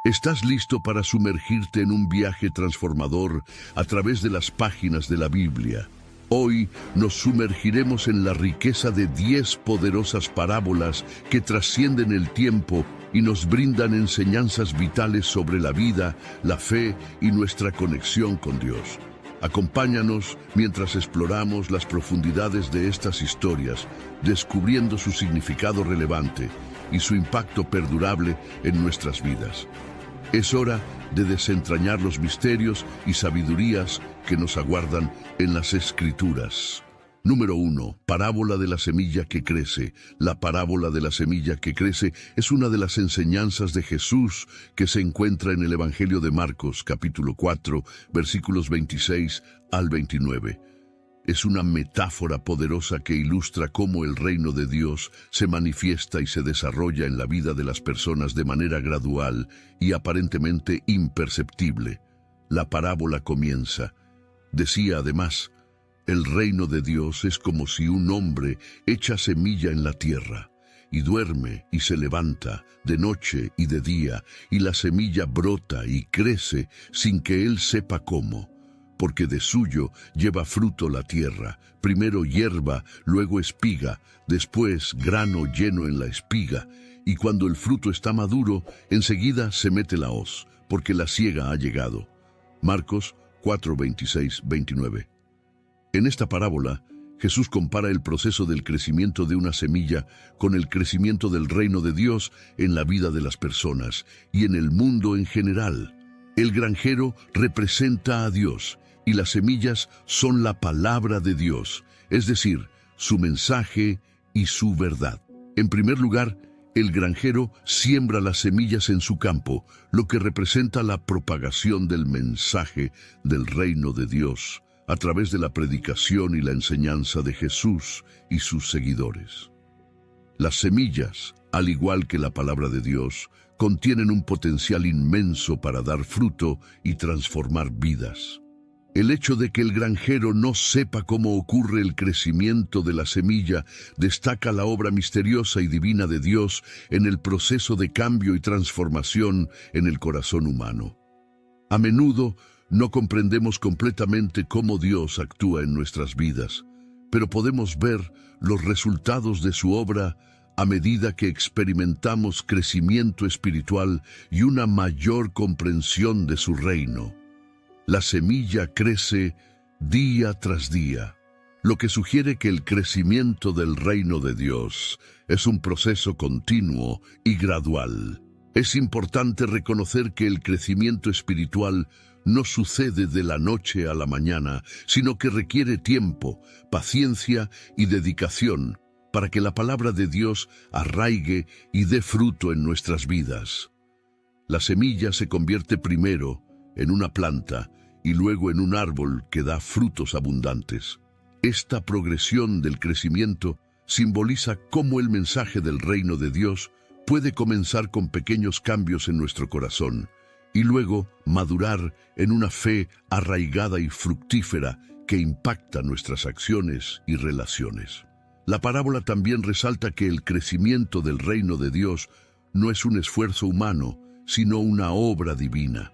¿Estás listo para sumergirte en un viaje transformador a través de las páginas de la Biblia? Hoy nos sumergiremos en la riqueza de 10 poderosas parábolas que trascienden el tiempo y nos brindan enseñanzas vitales sobre la vida, la fe y nuestra conexión con Dios. Acompáñanos mientras exploramos las profundidades de estas historias, descubriendo su significado relevante y su impacto perdurable en nuestras vidas. Es hora de desentrañar los misterios y sabidurías que nos aguardan en las Escrituras. Número 1. Parábola de la semilla que crece. La parábola de la semilla que crece es una de las enseñanzas de Jesús que se encuentra en el Evangelio de Marcos, capítulo 4, versículos 26 al 29. Es una metáfora poderosa que ilustra cómo el reino de Dios se manifiesta y se desarrolla en la vida de las personas de manera gradual y aparentemente imperceptible. La parábola comienza. Decía además, el reino de Dios es como si un hombre echa semilla en la tierra, y duerme y se levanta de noche y de día, y la semilla brota y crece sin que él sepa cómo. Porque de suyo lleva fruto la tierra, primero hierba, luego espiga, después grano lleno en la espiga, y cuando el fruto está maduro, enseguida se mete la hoz, porque la siega ha llegado. Marcos 4, 26, 29. En esta parábola, Jesús compara el proceso del crecimiento de una semilla con el crecimiento del reino de Dios en la vida de las personas y en el mundo en general. El granjero representa a Dios, y las semillas son la palabra de Dios, es decir, su mensaje y su verdad. En primer lugar, el granjero siembra las semillas en su campo, lo que representa la propagación del mensaje del reino de Dios, a través de la predicación y la enseñanza de Jesús y sus seguidores. Las semillas, al igual que la palabra de Dios, contienen un potencial inmenso para dar fruto y transformar vidas. El hecho de que el granjero no sepa cómo ocurre el crecimiento de la semilla destaca la obra misteriosa y divina de Dios en el proceso de cambio y transformación en el corazón humano. A menudo no comprendemos completamente cómo Dios actúa en nuestras vidas, pero podemos ver los resultados de su obra a medida que experimentamos crecimiento espiritual y una mayor comprensión de su reino. La semilla crece día tras día, lo que sugiere que el crecimiento del reino de Dios es un proceso continuo y gradual. Es importante reconocer que el crecimiento espiritual no sucede de la noche a la mañana, sino que requiere tiempo, paciencia y dedicación para que la palabra de Dios arraigue y dé fruto en nuestras vidas. La semilla se convierte primero en una planta y luego en un árbol que da frutos abundantes. Esta progresión del crecimiento simboliza cómo el mensaje del reino de Dios puede comenzar con pequeños cambios en nuestro corazón y luego madurar en una fe arraigada y fructífera que impacta nuestras acciones y relaciones. La parábola también resalta que el crecimiento del reino de Dios no es un esfuerzo humano, sino una obra divina.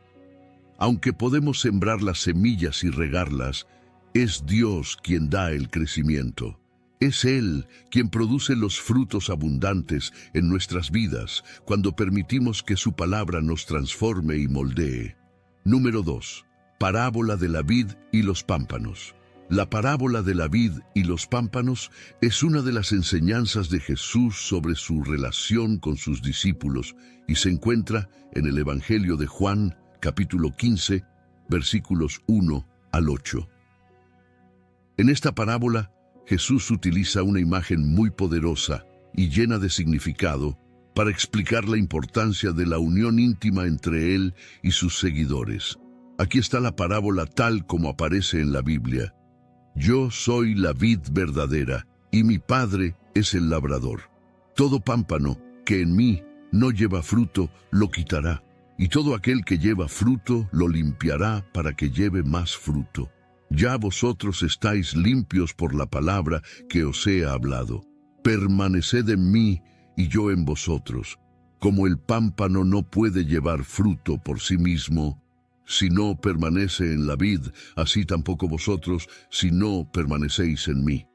Aunque podemos sembrar las semillas y regarlas, es Dios quien da el crecimiento. Es Él quien produce los frutos abundantes en nuestras vidas cuando permitimos que su palabra nos transforme y moldee. Número 2. Parábola de la vid y los pámpanos. La parábola de la vid y los pámpanos es una de las enseñanzas de Jesús sobre su relación con sus discípulos y se encuentra en el Evangelio de Juan, capítulo 15, versículos 1 al 8. En esta parábola, Jesús utiliza una imagen muy poderosa y llena de significado para explicar la importancia de la unión íntima entre Él y sus seguidores. Aquí está la parábola tal como aparece en la Biblia. Yo soy la vid verdadera, y mi Padre es el labrador. Todo pámpano que en mí no lleva fruto, lo quitará, y todo aquel que lleva fruto, lo limpiará para que lleve más fruto. Ya vosotros estáis limpios por la palabra que os he hablado. Permaneced en mí, y yo en vosotros. Como el pámpano no puede llevar fruto por sí mismo, si no permanece en la vid, así tampoco vosotros, si no permanecéis en mí.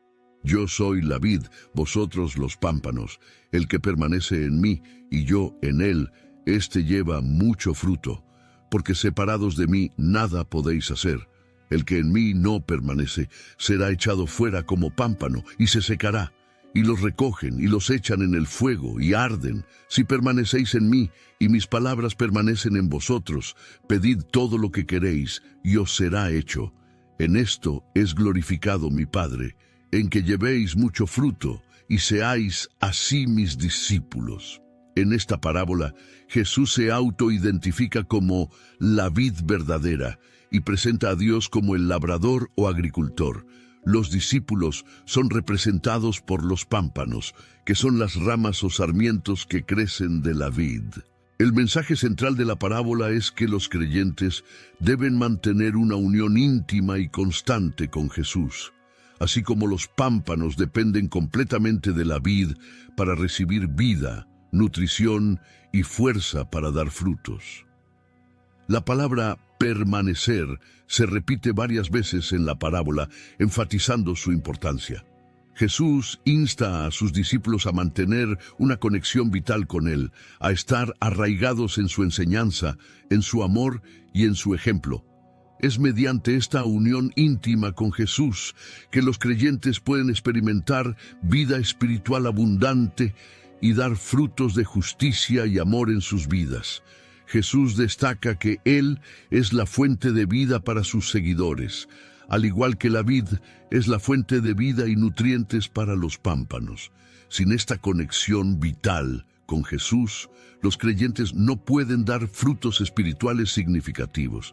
Yo soy la vid, vosotros los pámpanos. El que permanece en mí y yo en él, éste lleva mucho fruto, porque separados de mí nada podéis hacer. El que en mí no permanece será echado fuera como pámpano y se secará. Y los recogen y los echan en el fuego y arden. Si permanecéis en mí y mis palabras permanecen en vosotros, pedid todo lo que queréis y os será hecho. En esto es glorificado mi Padre, en que llevéis mucho fruto y seáis así mis discípulos. En esta parábola, Jesús se autoidentifica como la vid verdadera y presenta a Dios como el labrador o agricultor. Los discípulos son representados por los pámpanos, que son las ramas o sarmientos que crecen de la vid. El mensaje central de la parábola es que los creyentes deben mantener una unión íntima y constante con Jesús, así como los pámpanos dependen completamente de la vid para recibir vida, nutrición y fuerza para dar frutos. La palabra permanecer se repite varias veces en la parábola, enfatizando su importancia. Jesús insta a sus discípulos a mantener una conexión vital con Él, a estar arraigados en su enseñanza, en su amor y en su ejemplo. Es mediante esta unión íntima con Jesús que los creyentes pueden experimentar vida espiritual abundante y dar frutos de justicia y amor en sus vidas. Jesús destaca que Él es la fuente de vida para sus seguidores, al igual que la vid es la fuente de vida y nutrientes para los pámpanos. Sin esta conexión vital con Jesús, los creyentes no pueden dar frutos espirituales significativos.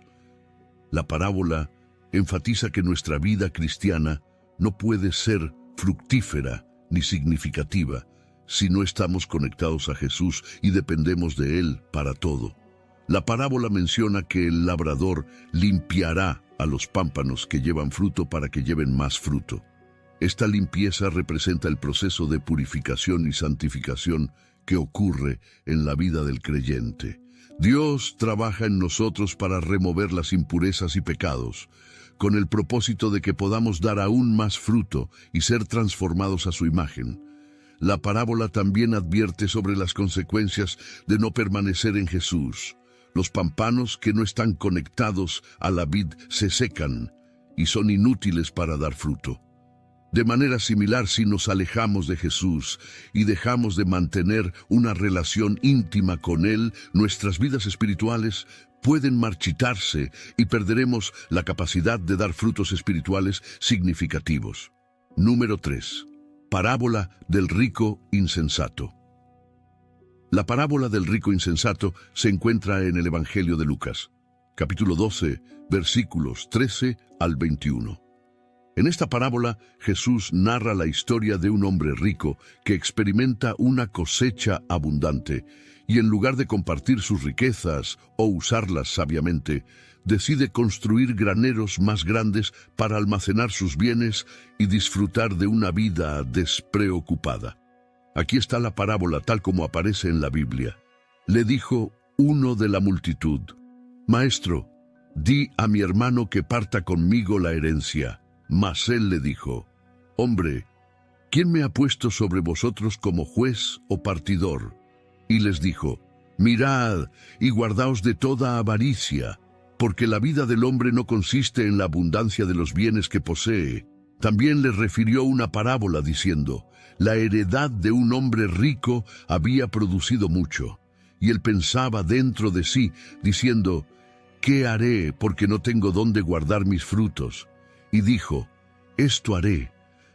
La parábola enfatiza que nuestra vida cristiana no puede ser fructífera ni significativa si no estamos conectados a Jesús y dependemos de Él para todo. La parábola menciona que el labrador limpiará a los pámpanos que llevan fruto para que lleven más fruto. Esta limpieza representa el proceso de purificación y santificación que ocurre en la vida del creyente. Dios trabaja en nosotros para remover las impurezas y pecados, con el propósito de que podamos dar aún más fruto y ser transformados a su imagen. La parábola también advierte sobre las consecuencias de no permanecer en Jesús. Los pámpanos que no están conectados a la vid se secan y son inútiles para dar fruto. De manera similar, si nos alejamos de Jesús y dejamos de mantener una relación íntima con Él, nuestras vidas espirituales pueden marchitarse y perderemos la capacidad de dar frutos espirituales significativos. Número 3. Parábola del rico insensato. La parábola del rico insensato se encuentra en el Evangelio de Lucas, capítulo 12, versículos 13 al 21. En esta parábola, Jesús narra la historia de un hombre rico que experimenta una cosecha abundante y en lugar de compartir sus riquezas o usarlas sabiamente, decide construir graneros más grandes para almacenar sus bienes y disfrutar de una vida despreocupada. Aquí está la parábola tal como aparece en la Biblia. Le dijo uno de la multitud: «Maestro, di a mi hermano que parta conmigo la herencia». Mas él le dijo: «Hombre, ¿quién me ha puesto sobre vosotros como juez o partidor?» Y les dijo: «Mirad y guardaos de toda avaricia, porque la vida del hombre no consiste en la abundancia de los bienes que posee». También les refirió una parábola diciendo: «La heredad de un hombre rico había producido mucho, y él pensaba dentro de sí, diciendo: ¿qué haré porque no tengo dónde guardar mis frutos?» Y dijo: «Esto haré,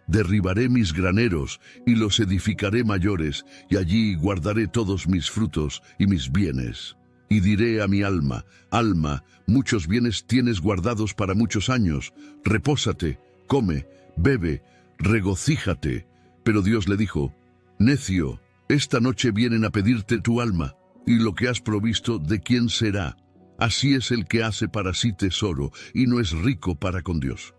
derribaré mis graneros y los edificaré mayores, y allí guardaré todos mis frutos y mis bienes. Y diré a mi alma: alma, muchos bienes tienes guardados para muchos años, repósate, come, bebe, regocíjate». Pero Dios le dijo: «Necio, esta noche vienen a pedirte tu alma, y lo que has provisto, ¿de quién será? Así es el que hace para sí tesoro y no es rico para con Dios».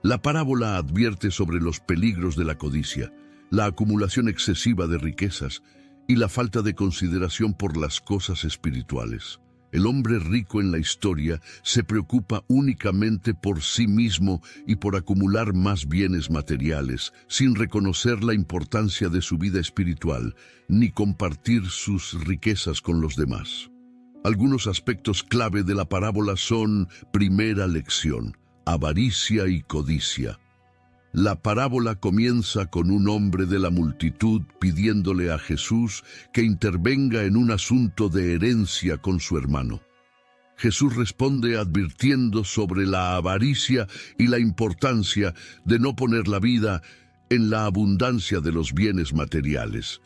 La parábola advierte sobre los peligros de la codicia, la acumulación excesiva de riquezas y la falta de consideración por las cosas espirituales. El hombre rico en la historia se preocupa únicamente por sí mismo y por acumular más bienes materiales, sin reconocer la importancia de su vida espiritual, ni compartir sus riquezas con los demás. Algunos aspectos clave de la parábola son: primera lección, avaricia y codicia. La parábola comienza con un hombre de la multitud pidiéndole a Jesús que intervenga en un asunto de herencia con su hermano. Jesús responde advirtiendo sobre la avaricia y la importancia de no poner la vida en la abundancia de los bienes materiales.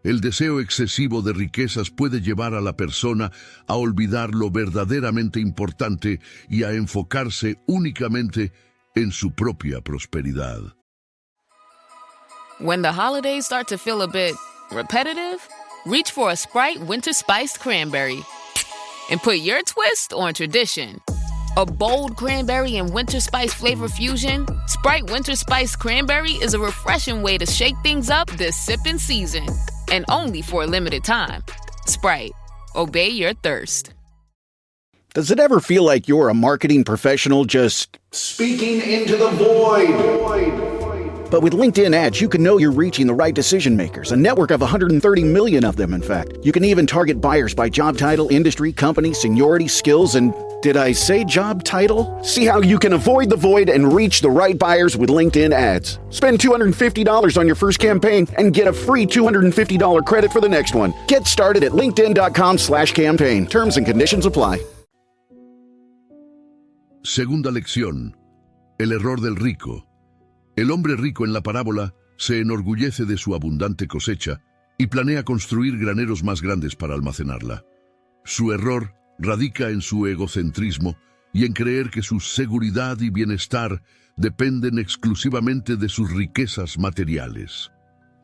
El deseo excesivo de riquezas puede llevar a la persona a olvidar lo verdaderamente importante y a enfocarse únicamente en su propia prosperidad. When the holidays start to feel a bit repetitive, reach for a Sprite Winter Spiced Cranberry and put your twist on tradition. A bold cranberry and winter spice flavor fusion, Sprite Winter Spiced Cranberry is a refreshing way to shake things up this sipping season. And only for a limited time. Sprite. Obey your thirst. Does it ever feel like you're a marketing professional just speaking into the void? But with LinkedIn ads, you can know you're reaching the right decision makers, a network of 130 million of them, in fact. You can even target buyers by job title, industry, company, seniority, skills, and did I say job title? See how you can avoid the void and reach the right buyers with LinkedIn ads. Spend $250 on your first campaign and get a free $250 credit for the next one. Get started at linkedin.com/campaign. Terms and conditions apply. Segunda lección, el error del rico. El hombre rico en la parábola se enorgullece de su abundante cosecha y planea construir graneros más grandes para almacenarla. Su error radica en su egocentrismo y en creer que su seguridad y bienestar dependen exclusivamente de sus riquezas materiales.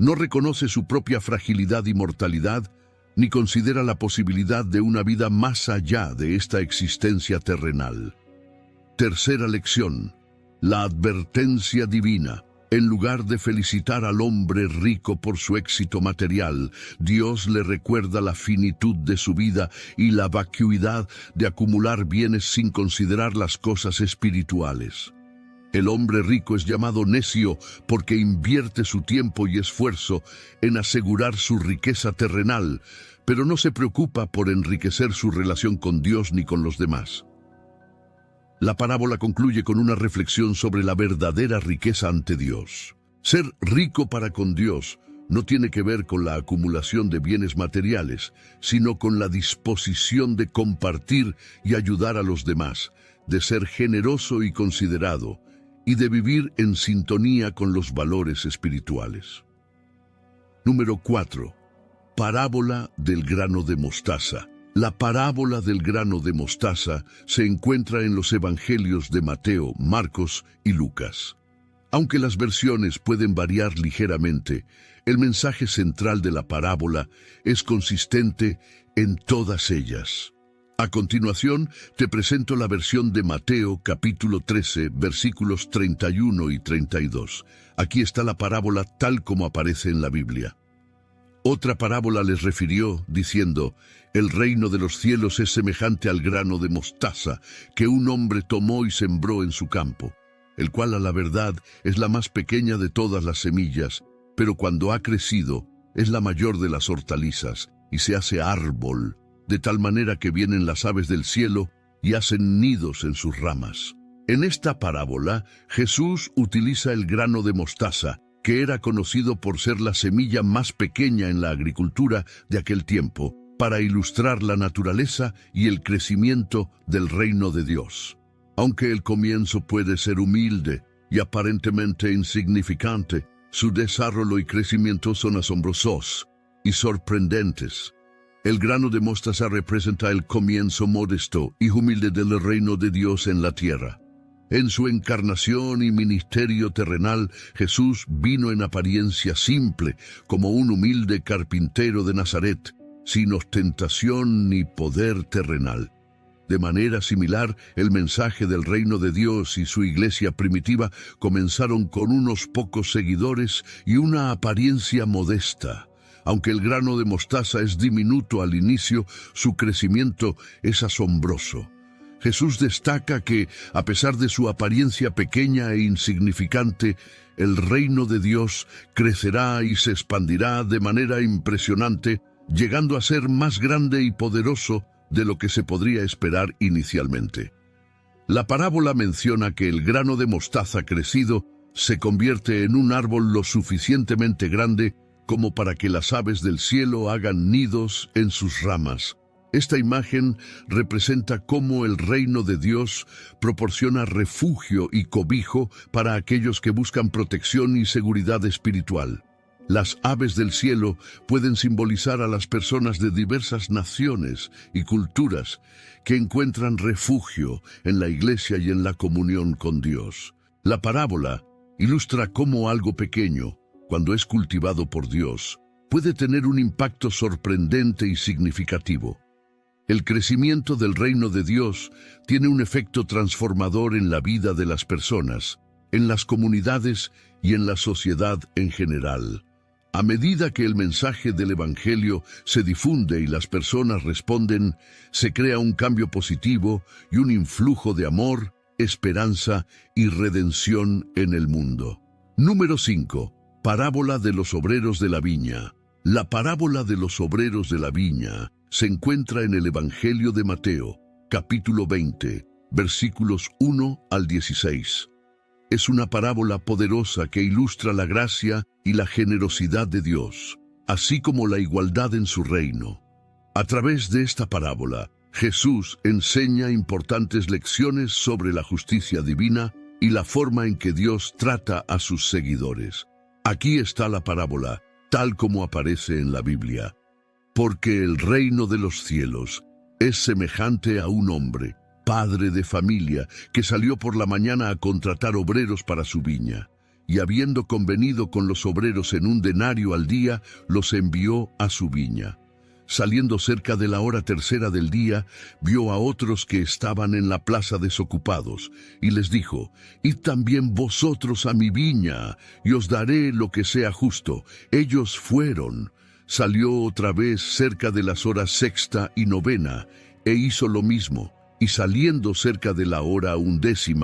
No reconoce su propia fragilidad y mortalidad, ni considera la posibilidad de una vida más allá de esta existencia terrenal. Tercera lección, la advertencia divina. En lugar de felicitar al hombre rico por su éxito material, Dios le recuerda la finitud de su vida y la vacuidad de acumular bienes sin considerar las cosas espirituales. El hombre rico es llamado necio porque invierte su tiempo y esfuerzo en asegurar su riqueza terrenal, pero no se preocupa por enriquecer su relación con Dios ni con los demás. La parábola concluye con una reflexión sobre la verdadera riqueza ante Dios. Ser rico para con Dios no tiene que ver con la acumulación de bienes materiales, sino con la disposición de compartir y ayudar a los demás, de ser generoso y considerado, y de vivir en sintonía con los valores espirituales. Número 4. Parábola del grano de mostaza. La parábola del grano de mostaza se encuentra en los evangelios de Mateo, Marcos y Lucas. Aunque las versiones pueden variar ligeramente, el mensaje central de la parábola es consistente en todas ellas. A continuación, te presento la versión de Mateo, capítulo 13, versículos 31 y 32. Aquí está la parábola tal como aparece en la Biblia. Otra parábola les refirió, diciendo: el reino de los cielos es semejante al grano de mostaza que un hombre tomó y sembró en su campo, el cual a la verdad es la más pequeña de todas las semillas, pero cuando ha crecido es la mayor de las hortalizas y se hace árbol, de tal manera que vienen las aves del cielo y hacen nidos en sus ramas. En esta parábola, Jesús utiliza el grano de mostaza, que era conocido por ser la semilla más pequeña en la agricultura de aquel tiempo, para ilustrar la naturaleza y el crecimiento del reino de Dios. Aunque el comienzo puede ser humilde y aparentemente insignificante, su desarrollo y crecimiento son asombrosos y sorprendentes. El grano de mostaza representa el comienzo modesto y humilde del reino de Dios en la tierra. En su encarnación y ministerio terrenal, Jesús vino en apariencia simple, como un humilde carpintero de Nazaret, sin ostentación ni poder terrenal. De manera similar, el mensaje del reino de Dios y su iglesia primitiva comenzaron con unos pocos seguidores y una apariencia modesta, Aunque el grano de mostaza es diminuto al inicio, su crecimiento es asombroso. Jesús destaca que, a pesar de su apariencia pequeña e insignificante, el reino de Dios crecerá y se expandirá de manera impresionante, llegando a ser más grande y poderoso de lo que se podría esperar inicialmente. La parábola menciona que el grano de mostaza crecido se convierte en un árbol lo suficientemente grande como para que las aves del cielo hagan nidos en sus ramas. Esta imagen representa cómo el reino de Dios proporciona refugio y cobijo para aquellos que buscan protección y seguridad espiritual. Las aves del cielo pueden simbolizar a las personas de diversas naciones y culturas que encuentran refugio en la iglesia y en la comunión con Dios. La parábola ilustra cómo algo pequeño, cuando es cultivado por Dios, puede tener un impacto sorprendente y significativo. El crecimiento del reino de Dios tiene un efecto transformador en la vida de las personas, en las comunidades y en la sociedad en general. A medida que el mensaje del Evangelio se difunde y las personas responden, se crea un cambio positivo y un influjo de amor, esperanza y redención en el mundo. Número 5. Parábola de los obreros de la viña. La parábola de los obreros de la viña se encuentra en el Evangelio de Mateo, capítulo 20, versículos 1 al 16. Es una parábola poderosa que ilustra la gracia y la generosidad de Dios, así como la igualdad en su reino. A través de esta parábola, Jesús enseña importantes lecciones sobre la justicia divina y la forma en que Dios trata a sus seguidores. Aquí está la parábola, tal como aparece en la Biblia. Porque el reino de los cielos es semejante a un hombre, padre de familia, que salió por la mañana a contratar obreros para su viña, y habiendo convenido con los obreros en un denario al día, los envió a su viña. Saliendo cerca de la hora tercera del día, vio a otros que estaban en la plaza desocupados, y les dijo: «Id también vosotros a mi viña, y os daré lo que sea justo». Ellos fueron. Salió otra vez cerca de las horas sexta y novena, e hizo lo mismo, y saliendo cerca de la hora 11,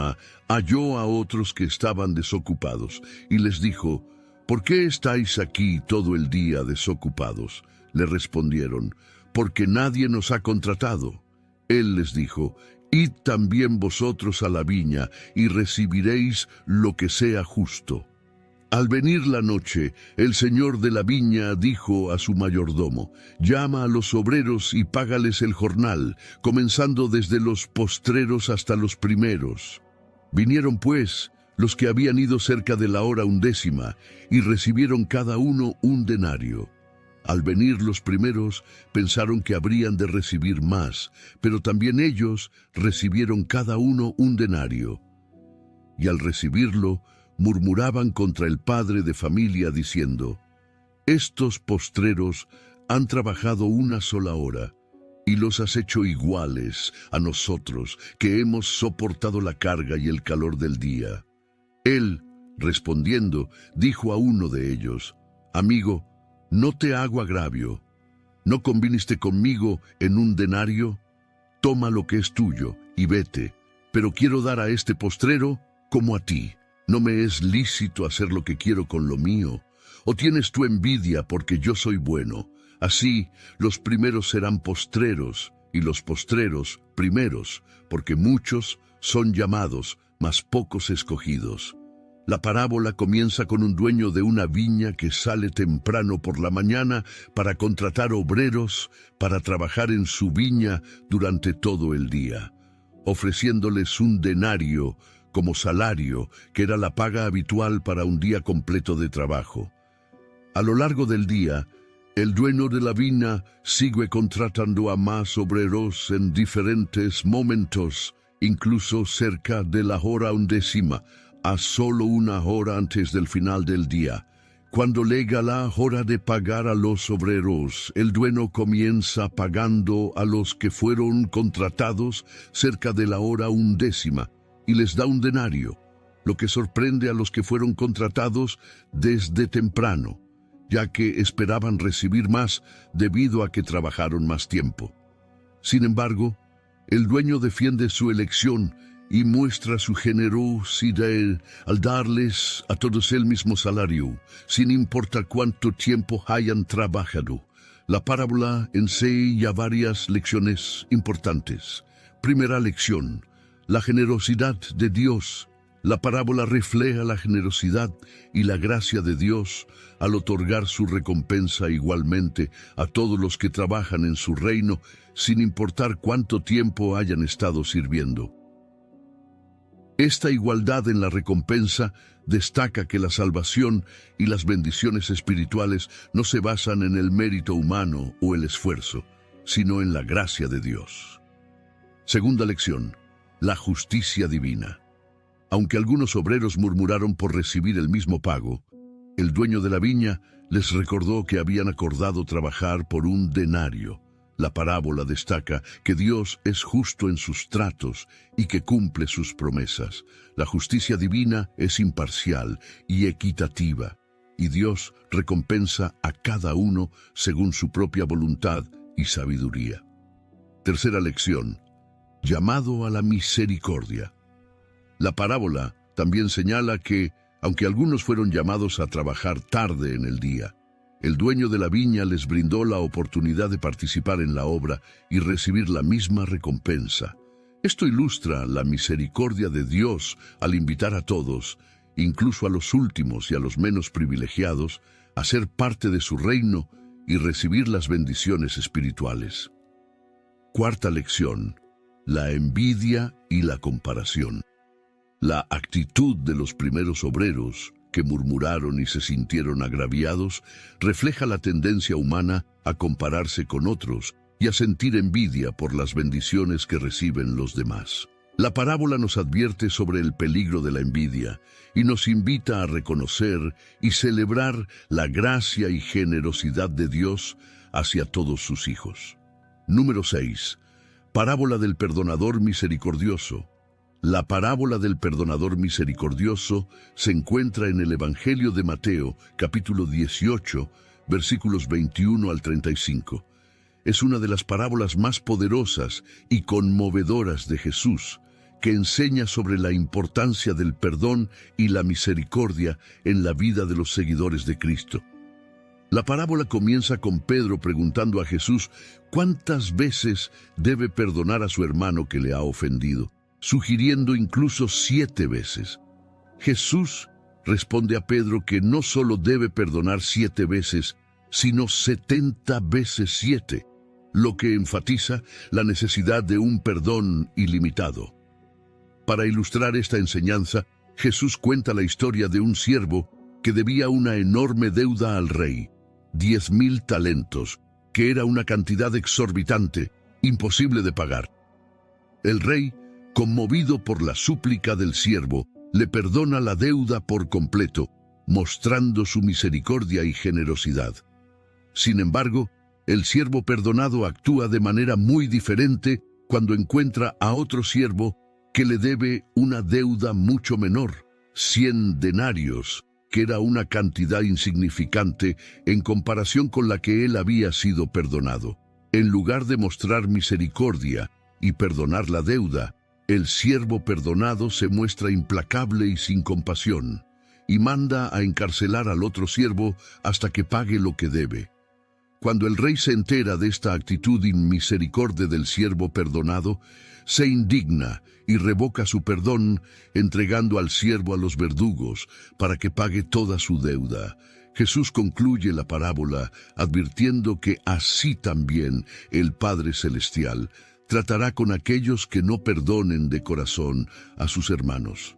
halló a otros que estaban desocupados, y les dijo: «¿Por qué estáis aquí todo el día desocupados?». Le respondieron: «Porque nadie nos ha contratado». Él les dijo: «Id también vosotros a la viña, y recibiréis lo que sea justo». Al venir la noche, el señor de la viña dijo a su mayordomo: «Llama a los obreros y págales el jornal, comenzando desde los postreros hasta los primeros». Vinieron pues los que habían ido cerca de la hora 11, y recibieron cada uno un denario. Al venir los primeros, pensaron que habrían de recibir más, pero también ellos recibieron cada uno un denario. Y al recibirlo, murmuraban contra el padre de familia diciendo: «Estos postreros han trabajado una sola hora, y los has hecho iguales a nosotros, que hemos soportado la carga y el calor del día». Él, respondiendo, dijo a uno de ellos: «Amigo, no te hago agravio. ¿No conviniste conmigo en un denario? Toma lo que es tuyo y vete, pero quiero dar a este postrero como a ti. ¿No me es lícito hacer lo que quiero con lo mío? ¿O tienes tú envidia porque yo soy bueno? Así, los primeros serán postreros, y los postreros primeros, porque muchos son llamados, mas pocos escogidos». La parábola comienza con un dueño de una viña que sale temprano por la mañana para contratar obreros para trabajar en su viña durante todo el día, ofreciéndoles un denario como salario, que era la paga habitual para un día completo de trabajo. A lo largo del día, el dueño de la viña sigue contratando a más obreros en diferentes momentos, incluso cerca de la hora 11, a solo una hora antes del final del día. Cuando llega la hora de pagar a los obreros, el dueño comienza pagando a los que fueron contratados cerca de la hora 11, y les da un denario, lo que sorprende a los que fueron contratados desde temprano. ya que esperaban recibir más debido a que trabajaron más tiempo. Sin embargo, el dueño defiende su elección y muestra su generosidad al darles a todos el mismo salario, sin importar cuánto tiempo hayan trabajado. La parábola enseña varias lecciones importantes. Primera lección: la generosidad de Dios. La parábola refleja la generosidad y la gracia de Dios al otorgar su recompensa igualmente a todos los que trabajan en su reino, sin importar cuánto tiempo hayan estado sirviendo. Esta igualdad en la recompensa destaca que la salvación y las bendiciones espirituales no se basan en el mérito humano o el esfuerzo, sino en la gracia de Dios. Segunda lección: la justicia divina. Aunque algunos obreros murmuraron por recibir el mismo pago, el dueño de la viña les recordó que habían acordado trabajar por un denario. La parábola destaca que Dios es justo en sus tratos y que cumple sus promesas. La justicia divina es imparcial y equitativa, y Dios recompensa a cada uno según su propia voluntad y sabiduría. Tercera lección: llamado a la misericordia. La parábola también señala que, aunque algunos fueron llamados a trabajar tarde en el día, el dueño de la viña les brindó la oportunidad de participar en la obra y recibir la misma recompensa. Esto ilustra la misericordia de Dios al invitar a todos, incluso a los últimos y a los menos privilegiados, a ser parte de su reino y recibir las bendiciones espirituales. Cuarta lección: la envidia y la comparación. La actitud de los primeros obreros, que murmuraron y se sintieron agraviados, refleja la tendencia humana a compararse con otros y a sentir envidia por las bendiciones que reciben los demás. La parábola nos advierte sobre el peligro de la envidia y nos invita a reconocer y celebrar la gracia y generosidad de Dios hacia todos sus hijos. Número 6. Parábola del perdonador misericordioso. La parábola del perdonador misericordioso se encuentra en el Evangelio de Mateo, capítulo 18, versículos 21 al 35. Es una de las parábolas más poderosas y conmovedoras de Jesús, que enseña sobre la importancia del perdón y la misericordia en la vida de los seguidores de Cristo. La parábola comienza con Pedro preguntando a Jesús cuántas veces debe perdonar a su hermano que le ha ofendido, sugiriendo incluso 7 veces. Jesús responde a Pedro que no solo debe perdonar 7 veces, sino 70 veces 7, lo que enfatiza la necesidad de un perdón ilimitado. Para ilustrar esta enseñanza, Jesús cuenta la historia de un siervo que debía una enorme deuda al rey, 10,000 talentos, que era una cantidad exorbitante, imposible de pagar. El rey, conmovido por la súplica del siervo, le perdona la deuda por completo, mostrando su misericordia y generosidad. Sin embargo, el siervo perdonado actúa de manera muy diferente cuando encuentra a otro siervo que le debe una deuda mucho menor, 100 denarios, que era una cantidad insignificante en comparación con la que él había sido perdonado. En lugar de mostrar misericordia y perdonar la deuda, el siervo perdonado se muestra implacable y sin compasión, y manda a encarcelar al otro siervo hasta que pague lo que debe. Cuando el rey se entera de esta actitud inmisericordia del siervo perdonado, se indigna y revoca su perdón, entregando al siervo a los verdugos para que pague toda su deuda. Jesús concluye la parábola advirtiendo que así también el Padre Celestial tratará con aquellos que no perdonen de corazón a sus hermanos.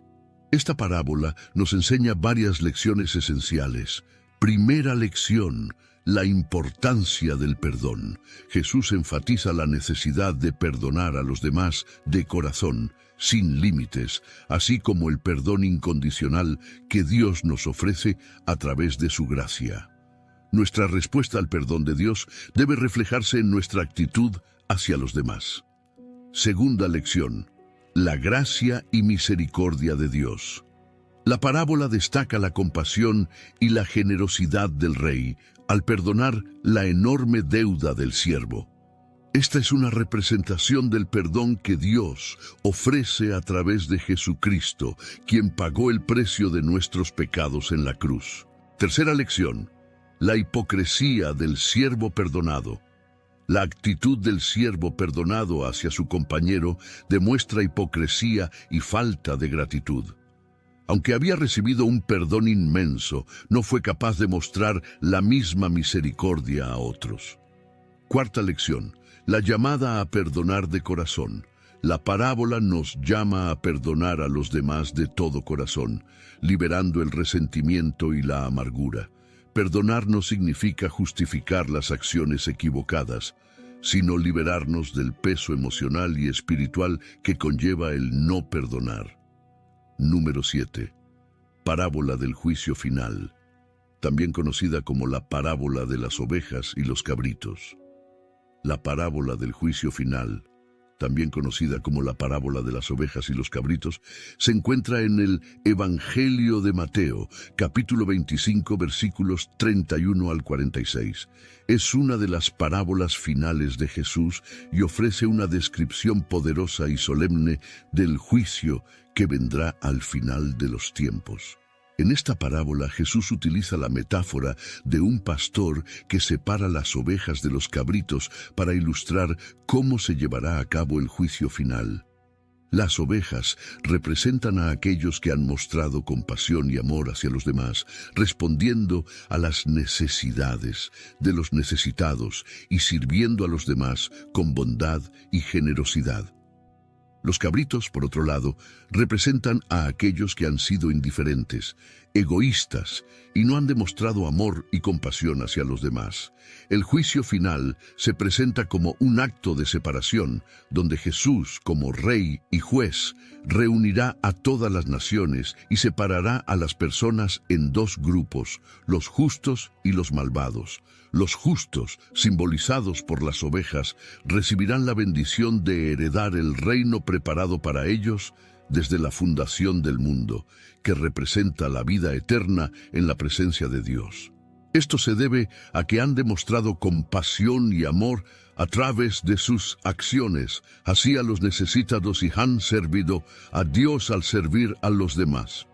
Esta parábola nos enseña varias lecciones esenciales. Primera lección: la importancia del perdón. Jesús enfatiza la necesidad de perdonar a los demás de corazón, sin límites, así como el perdón incondicional que Dios nos ofrece a través de su gracia. Nuestra respuesta al perdón de Dios debe reflejarse en nuestra actitud hacia los demás. Segunda lección: la gracia y misericordia de Dios. La parábola destaca la compasión y la generosidad del rey al perdonar la enorme deuda del siervo. Esta es una representación del perdón que Dios ofrece a través de Jesucristo, quien pagó el precio de nuestros pecados en la cruz. Tercera lección: la hipocresía del siervo perdonado. La actitud del siervo perdonado hacia su compañero demuestra hipocresía y falta de gratitud. Aunque había recibido un perdón inmenso, no fue capaz de mostrar la misma misericordia a otros. Cuarta lección: la llamada a perdonar de corazón. La parábola nos llama a perdonar a los demás de todo corazón, liberando el resentimiento y la amargura. Perdonar no significa justificar las acciones equivocadas, sino liberarnos del peso emocional y espiritual que conlleva el no perdonar. Número 7. Parábola del juicio final, también conocida como la parábola de las ovejas y los cabritos. La parábola del juicio final, también conocida como la parábola de las ovejas y los cabritos, se encuentra en el Evangelio de Mateo, capítulo 25, versículos 31 al 46. Es una de las parábolas finales de Jesús y ofrece una descripción poderosa y solemne del juicio que vendrá al final de los tiempos. En esta parábola Jesús utiliza la metáfora de un pastor que separa las ovejas de los cabritos para ilustrar cómo se llevará a cabo el juicio final. Las ovejas representan a aquellos que han mostrado compasión y amor hacia los demás, respondiendo a las necesidades de los necesitados y sirviendo a los demás con bondad y generosidad. Los cabritos, por otro lado, representan a aquellos que han sido indiferentes, egoístas y no han demostrado amor y compasión hacia los demás. El juicio final se presenta como un acto de separación, donde Jesús, como Rey y Juez, reunirá a todas las naciones y separará a las personas en dos grupos, los justos y los malvados. Los justos, simbolizados por las ovejas, recibirán la bendición de heredar el reino preparado para ellos desde la fundación del mundo, que representa la vida eterna en la presencia de Dios. Esto se debe a que han demostrado compasión y amor a través de sus acciones hacia los necesitados y han servido a Dios al servir a los demás.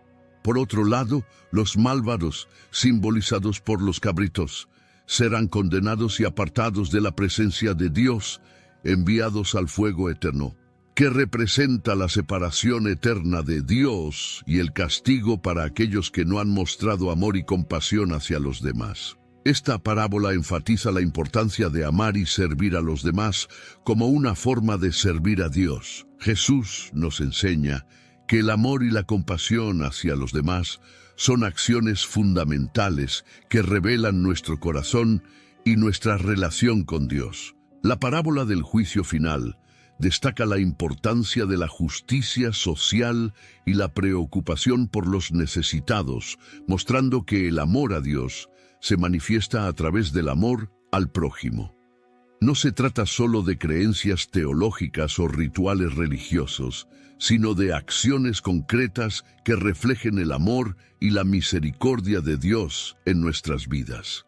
Por otro lado, los malvados, simbolizados por los cabritos, serán condenados y apartados de la presencia de Dios, enviados al fuego eterno, que representa la separación eterna de Dios y el castigo para aquellos que no han mostrado amor y compasión hacia los demás. Esta parábola enfatiza la importancia de amar y servir a los demás como una forma de servir a Dios. Jesús nos enseña que el amor y la compasión hacia los demás son acciones fundamentales que revelan nuestro corazón y nuestra relación con Dios. La parábola del juicio final destaca la importancia de la justicia social y la preocupación por los necesitados, mostrando que el amor a Dios se manifiesta a través del amor al prójimo. No se trata solo de creencias teológicas o rituales religiosos, sino de acciones concretas que reflejen el amor y la misericordia de Dios en nuestras vidas.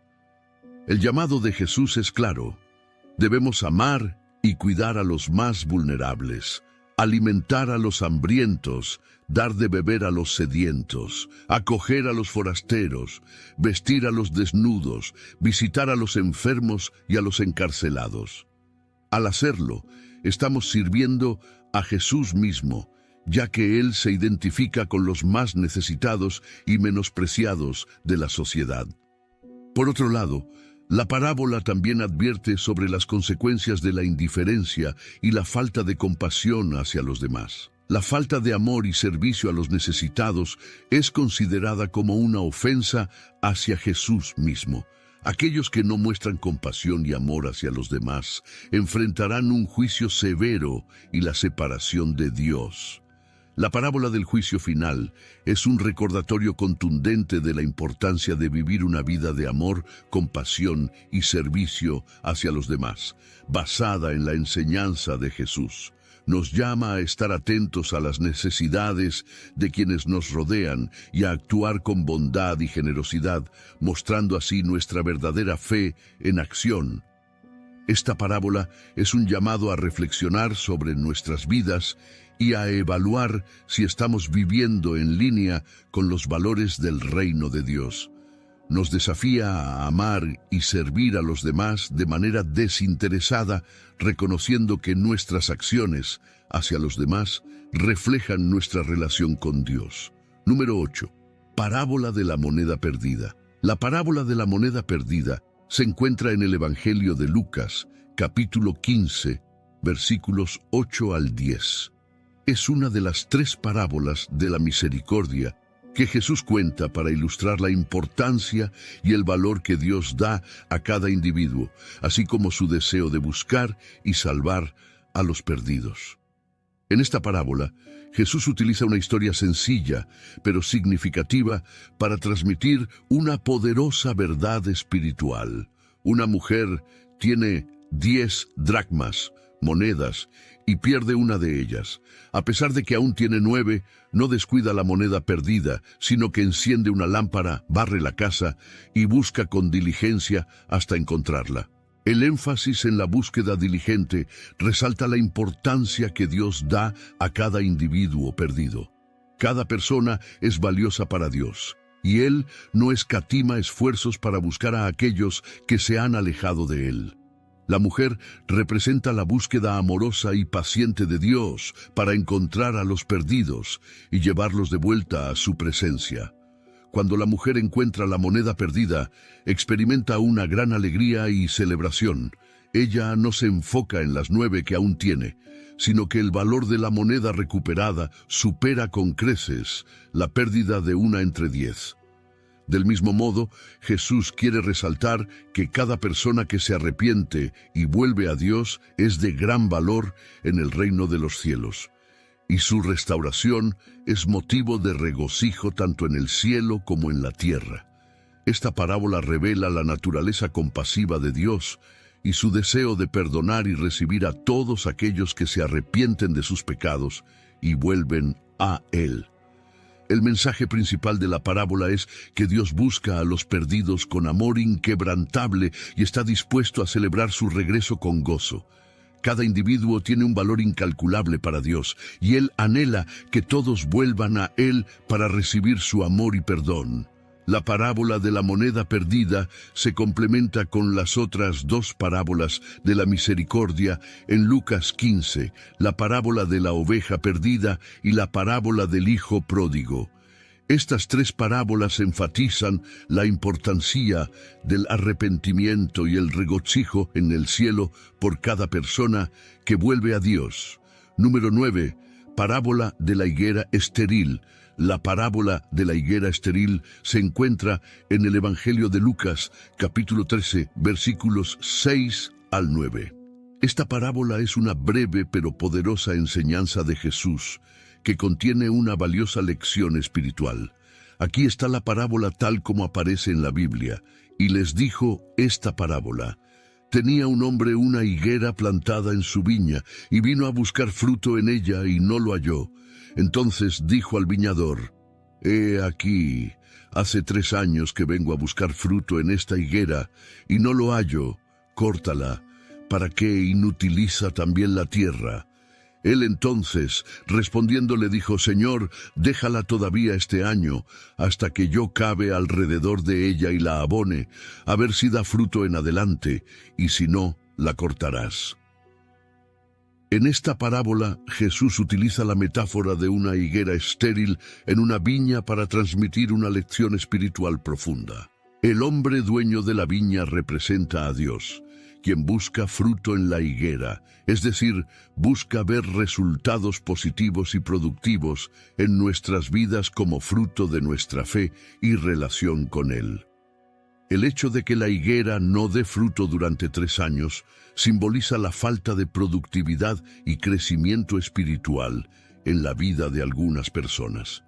El llamado de Jesús es claro: debemos amar y cuidar a los más vulnerables, alimentar a los hambrientos, dar de beber a los sedientos, acoger a los forasteros, vestir a los desnudos, visitar a los enfermos y a los encarcelados. Al hacerlo, estamos sirviendo a Jesús mismo, ya que Él se identifica con los más necesitados y menospreciados de la sociedad. Por otro lado, la parábola también advierte sobre las consecuencias de la indiferencia y la falta de compasión hacia los demás. La falta de amor y servicio a los necesitados es considerada como una ofensa hacia Jesús mismo. Aquellos que no muestran compasión y amor hacia los demás enfrentarán un juicio severo y la separación de Dios. La parábola del juicio final es un recordatorio contundente de la importancia de vivir una vida de amor, compasión y servicio hacia los demás, basada en la enseñanza de Jesús. Nos llama a estar atentos a las necesidades de quienes nos rodean y a actuar con bondad y generosidad, mostrando así nuestra verdadera fe en acción. Esta parábola es un llamado a reflexionar sobre nuestras vidas y a evaluar si estamos viviendo en línea con los valores del reino de Dios. Nos desafía a amar y servir a los demás de manera desinteresada, reconociendo que nuestras acciones hacia los demás reflejan nuestra relación con Dios. Número 8. Parábola de la moneda perdida. La parábola de la moneda perdida se encuentra en el Evangelio de Lucas, capítulo 15, versículos 8 al 10. Es una de las 3 parábolas de la misericordia que Jesús cuenta para ilustrar la importancia y el valor que Dios da a cada individuo, así como su deseo de buscar y salvar a los perdidos. En esta parábola, Jesús utiliza una historia sencilla, pero significativa, para transmitir una poderosa verdad espiritual. Una mujer tiene 10 dracmas, monedas, y pierde una de ellas. A pesar de que aún tiene 9, no descuida la moneda perdida, sino que enciende una lámpara, barre la casa y busca con diligencia hasta encontrarla. El énfasis en la búsqueda diligente resalta la importancia que Dios da a cada individuo perdido. Cada persona es valiosa para Dios, y Él no escatima esfuerzos para buscar a aquellos que se han alejado de Él. La mujer representa la búsqueda amorosa y paciente de Dios para encontrar a los perdidos y llevarlos de vuelta a su presencia. Cuando la mujer encuentra la moneda perdida, experimenta una gran alegría y celebración. Ella no se enfoca en las 9 que aún tiene, sino que el valor de la moneda recuperada supera con creces la pérdida de una entre 10. Del mismo modo, Jesús quiere resaltar que cada persona que se arrepiente y vuelve a Dios es de gran valor en el reino de los cielos, y su restauración es motivo de regocijo tanto en el cielo como en la tierra. Esta parábola revela la naturaleza compasiva de Dios y su deseo de perdonar y recibir a todos aquellos que se arrepienten de sus pecados y vuelven a Él. El mensaje principal de la parábola es que Dios busca a los perdidos con amor inquebrantable y está dispuesto a celebrar su regreso con gozo. Cada individuo tiene un valor incalculable para Dios, y Él anhela que todos vuelvan a Él para recibir su amor y perdón. La parábola de la moneda perdida se complementa con las otras 2 parábolas de la misericordia en Lucas 15, la parábola de la oveja perdida y la parábola del hijo pródigo. Estas 3 parábolas enfatizan la importancia del arrepentimiento y el regocijo en el cielo por cada persona que vuelve a Dios. Número 9. Parábola de la higuera estéril. La parábola de la higuera estéril se encuentra en el Evangelio de Lucas, capítulo 13, versículos 6 al 9. Esta parábola es una breve pero poderosa enseñanza de Jesús, que contiene una valiosa lección espiritual. Aquí está la parábola tal como aparece en la Biblia, y les dijo esta parábola. Tenía un hombre una higuera plantada en su viña, y vino a buscar fruto en ella y no lo halló. Entonces dijo al viñador: «He aquí, hace 3 años que vengo a buscar fruto en esta higuera, y no lo hallo. Córtala, ¿para qué inutiliza también la tierra?». Él entonces, respondiendo, le dijo: «Señor, déjala todavía este año, hasta que yo cabe alrededor de ella y la abone, a ver si da fruto en adelante, y si no, la cortarás». En esta parábola, Jesús utiliza la metáfora de una higuera estéril en una viña para transmitir una lección espiritual profunda. El hombre dueño de la viña representa a Dios, quien busca fruto en la higuera, es decir, busca ver resultados positivos y productivos en nuestras vidas como fruto de nuestra fe y relación con Él. El hecho de que la higuera no dé fruto durante 3 años simboliza la falta de productividad y crecimiento espiritual en la vida de algunas personas.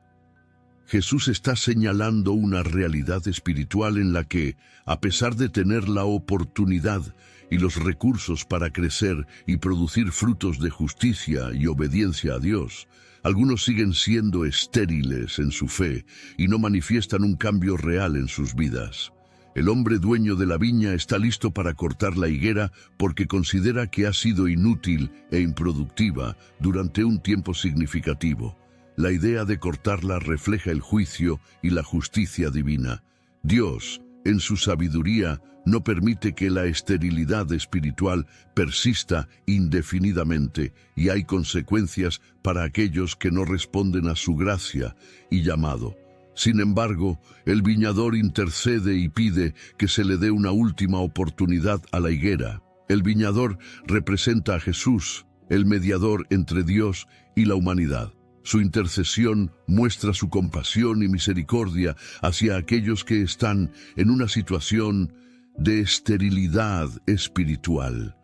Jesús está señalando una realidad espiritual en la que, a pesar de tener la oportunidad y los recursos para crecer y producir frutos de justicia y obediencia a Dios, algunos siguen siendo estériles en su fe y no manifiestan un cambio real en sus vidas. El hombre dueño de la viña está listo para cortar la higuera porque considera que ha sido inútil e improductiva durante un tiempo significativo. La idea de cortarla refleja el juicio y la justicia divina. Dios, en su sabiduría, no permite que la esterilidad espiritual persista indefinidamente y hay consecuencias para aquellos que no responden a su gracia y llamado. Sin embargo, el viñador intercede y pide que se le dé una última oportunidad a la higuera. El viñador representa a Jesús, el mediador entre Dios y la humanidad. Su intercesión muestra su compasión y misericordia hacia aquellos que están en una situación de esterilidad espiritual.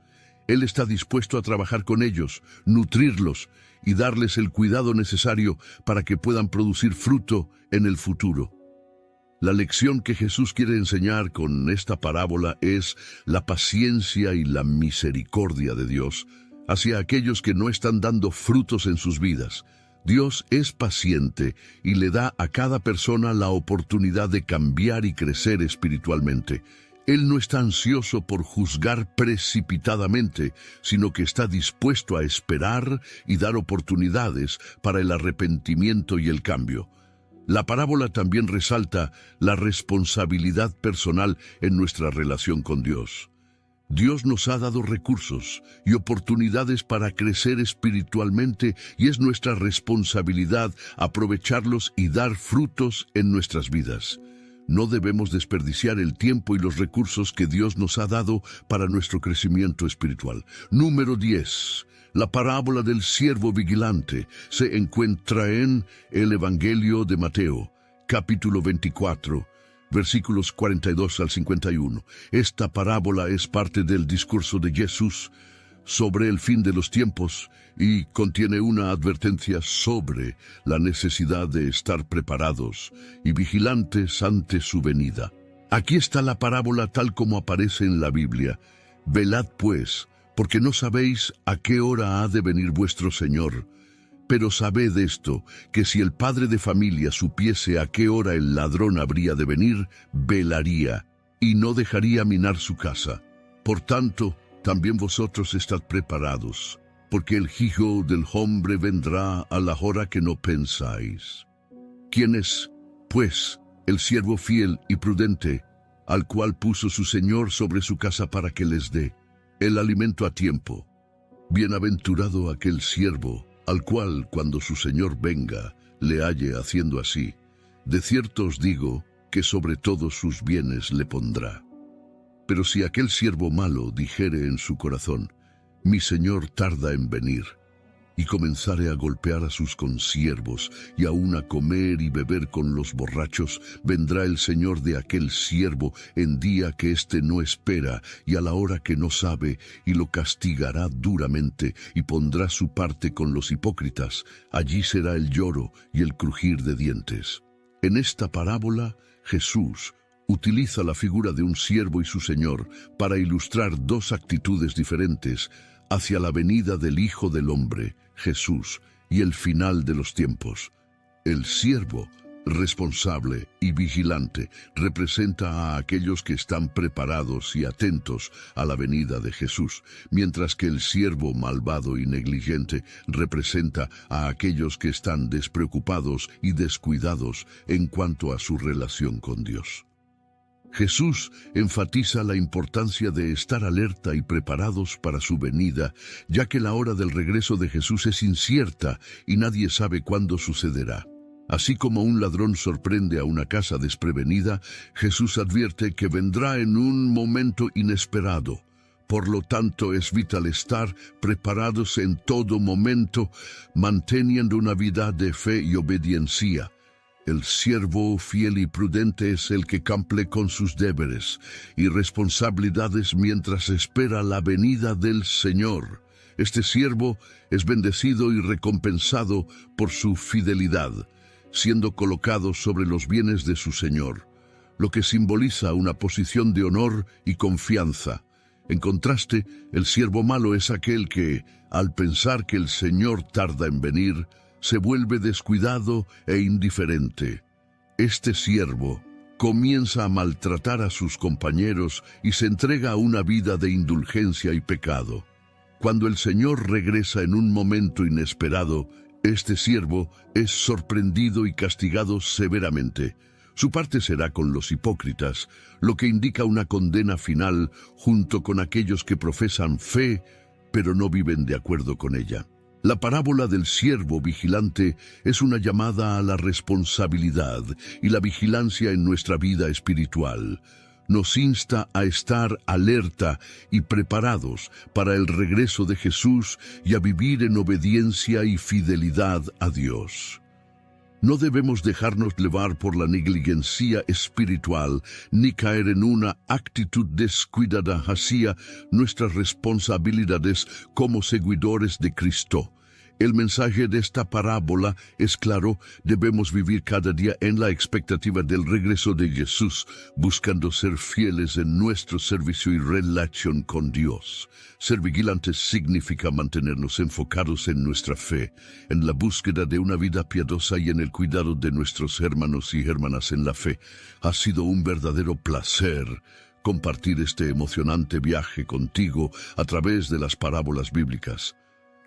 Él está dispuesto a trabajar con ellos, nutrirlos y darles el cuidado necesario para que puedan producir fruto en el futuro. La lección que Jesús quiere enseñar con esta parábola es la paciencia y la misericordia de Dios hacia aquellos que no están dando frutos en sus vidas. Dios es paciente y le da a cada persona la oportunidad de cambiar y crecer espiritualmente. Él no está ansioso por juzgar precipitadamente, sino que está dispuesto a esperar y dar oportunidades para el arrepentimiento y el cambio. La parábola también resalta la responsabilidad personal en nuestra relación con Dios. Dios nos ha dado recursos y oportunidades para crecer espiritualmente y es nuestra responsabilidad aprovecharlos y dar frutos en nuestras vidas. No debemos desperdiciar el tiempo y los recursos que Dios nos ha dado para nuestro crecimiento espiritual. Número 10. La parábola del siervo vigilante se encuentra en el Evangelio de Mateo, capítulo 24. Versículos 42 al 51. Esta parábola es parte del discurso de Jesús sobre el fin de los tiempos y contiene una advertencia sobre la necesidad de estar preparados y vigilantes ante su venida. Aquí está la parábola tal como aparece en la Biblia. Velad pues, porque no sabéis a qué hora ha de venir vuestro Señor. Pero sabed esto, que si el padre de familia supiese a qué hora el ladrón habría de venir, velaría, y no dejaría minar su casa. Por tanto, también vosotros estad preparados, porque el Hijo del Hombre vendrá a la hora que no pensáis. ¿Quién es, pues, el siervo fiel y prudente, al cual puso su Señor sobre su casa para que les dé el alimento a tiempo? Bienaventurado aquel siervo, al cual, cuando su Señor venga, le halle haciendo así. De cierto os digo que sobre todos sus bienes le pondrá. Pero si aquel siervo malo dijere en su corazón, mi Señor tarda en venir, y comenzare a golpear a sus consiervos, y aun a comer y beber con los borrachos, vendrá el Señor de aquel siervo en día que éste no espera, y a la hora que no sabe, y lo castigará duramente, y pondrá su parte con los hipócritas. Allí será el lloro y el crujir de dientes. En esta parábola, Jesús utiliza la figura de un siervo y su Señor para ilustrar dos actitudes diferentes hacia la venida del Hijo del Hombre, Jesús, y el final de los tiempos. El siervo, responsable y vigilante, representa a aquellos que están preparados y atentos a la venida de Jesús, mientras que el siervo malvado y negligente representa a aquellos que están despreocupados y descuidados en cuanto a su relación con Dios. Jesús enfatiza la importancia de estar alerta y preparados para su venida, ya que la hora del regreso de Jesús es incierta y nadie sabe cuándo sucederá. Así como un ladrón sorprende a una casa desprevenida, Jesús advierte que vendrá en un momento inesperado. Por lo tanto, es vital estar preparados en todo momento, manteniendo una vida de fe y obediencia. El siervo fiel y prudente es el que cumple con sus deberes y responsabilidades mientras espera la venida del Señor. Este siervo es bendecido y recompensado por su fidelidad. siendo colocado sobre los bienes de su señor, lo que simboliza una posición de honor y confianza. En contraste, el siervo malo es aquel que, al pensar que el Señor tarda en venir, se vuelve descuidado e indiferente. Este siervo comienza a maltratar a sus compañeros y se entrega a una vida de indulgencia y pecado. Cuando el Señor regresa en un momento inesperado, este siervo es sorprendido y castigado severamente. Su parte será con los hipócritas, lo que indica una condena final junto con aquellos que profesan fe, pero no viven de acuerdo con ella. La parábola del siervo vigilante es una llamada a la responsabilidad y la vigilancia en nuestra vida espiritual. Nos insta a estar alerta y preparados para el regreso de Jesús y a vivir en obediencia y fidelidad a Dios. No debemos dejarnos llevar por la negligencia espiritual ni caer en una actitud descuidada hacia nuestras responsabilidades como seguidores de Cristo. El mensaje de esta parábola es claro: debemos vivir cada día en la expectativa del regreso de Jesús, buscando ser fieles en nuestro servicio y relación con Dios. Ser vigilantes significa mantenernos enfocados en nuestra fe, en la búsqueda de una vida piadosa y en el cuidado de nuestros hermanos y hermanas en la fe. Ha sido un verdadero placer compartir este emocionante viaje contigo a través de las parábolas bíblicas.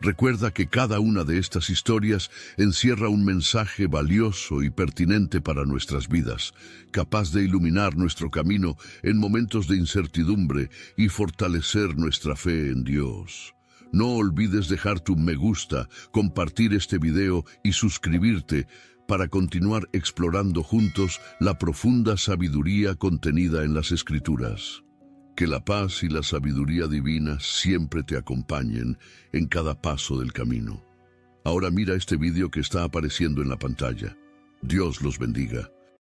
Recuerda que cada una de estas historias encierra un mensaje valioso y pertinente para nuestras vidas, capaz de iluminar nuestro camino en momentos de incertidumbre y fortalecer nuestra fe en Dios. No olvides dejar tu me gusta, compartir este video y suscribirte para continuar explorando juntos la profunda sabiduría contenida en las Escrituras. Que la paz y la sabiduría divina siempre te acompañen en cada paso del camino. Ahora mira este video que está apareciendo en la pantalla. Dios los bendiga.